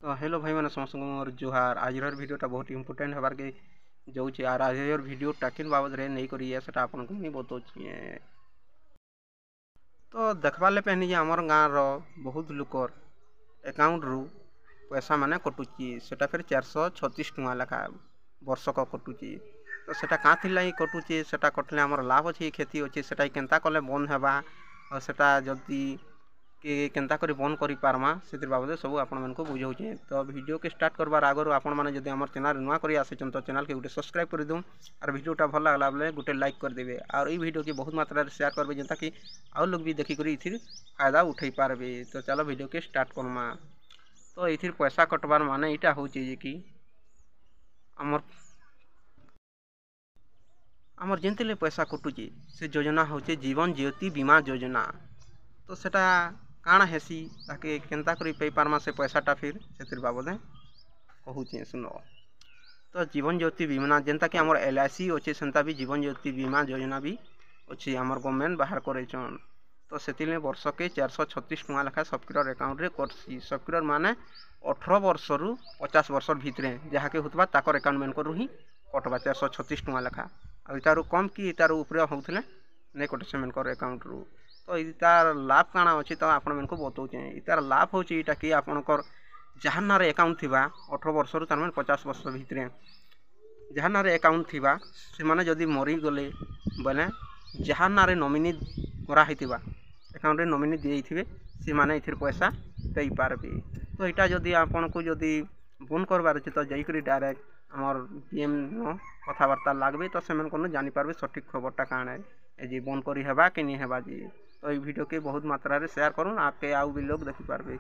तो हेलो भाई मैंने समस्त मोर जुहार आज भिडियोटा बहुत इंपोर्टेंट हबार के जाऊँचे और आज भिडियो टाकिन बाबद रे नहीं करी सेटा आपन को मुई बताऊँ। तो देखबार ले पहनी आमर गाँव रो बहुत लोकर अकाउंट रु पैसा माने कटुची सेटा फिर 436 टଙ୍କା लेखा वर्षक कटुची। तो सेटा काँ थिला ही कटुची सेटा कटले आमर लाभ अच्छी क्षति अच्छी सेटा केनता कले बंद हेबा और सेटा जदी कि केनता करी बंद करि पारमा से बाबद सब आपण मानक बुझाऊे। तो वीडियो के स्टार्ट करबार आगर आपण मैंने जब आम चैनल नुआ कर आसिछन तो चैनल के गोटे सब्सक्राइब कर दूँ और वीडियोटा भल लगला बेले गोटे लाइक कर देबे और ये वीडियो की बहुत मात्रा शेयर करबे जेनता कि आउ लोग भी देखिक इथिर फायदा उठे पारबे। तो चलो वीडियो के स्टार्ट करमा। तो इथिर पैसा कटबार माने इटा होचे जे कि आमर जेनते पैसा कटुचे से योजना होचे जीवन ज्योति बीमा योजना। तो सेटा काଣା हेसी ताके केनता करी पे पारमा से पैसाटा फिर से बाबदे कहूचे सुन। तो जीवन ज्योति बीमा जेनता कि आमर LIC अच्छे सेंता भी जीवन ज्योति बीमा योजना भी अच्छी आमर गवर्नमेंट बाहर करेछन। तो से वर्ष के 436 टଙ୍କା लेखा सबकर अकाउंट रे करसी। सबकर माने 18 वर्ष रु 50 वर्ष भितरे जहाँ के होतबा ताकर अकाउंट में करू ही कटवा 436 टଙ୍କା लेखा और इतारू कम कि इतारू ऊपर होउथले नहीं कटे से अकाउंट रु। तो इतार लाभ काଣା अच्छी तो आपण मन को बताऊे। इतार लाभ हो कि आपणकर जहाँ ना अकाउंट थी 18 वर्ष रु तार 50 वर्ष भितर जहाँ ना अकाउंट थी से माने जदि मरीगले बोले जहाँ ना नॉमिनी कराई अकाउंट नॉमिनी दिए सी माने इथिर पैसा दे पारबे। तो यहाँ जदि आपन को जदि बंद करबार अच्छे तो जाइकरी डायरेक्ट आमर PM कथबार्ता लागबे तो से जानी पारबे सठिक खबरटा काଣା है जी बंद करी हेबा कि नहीं हेबा जी। तो ये वीडियो के बहुत मात्रा रे शेयर करूँ आपके आउ भी लोग देखी पारबे।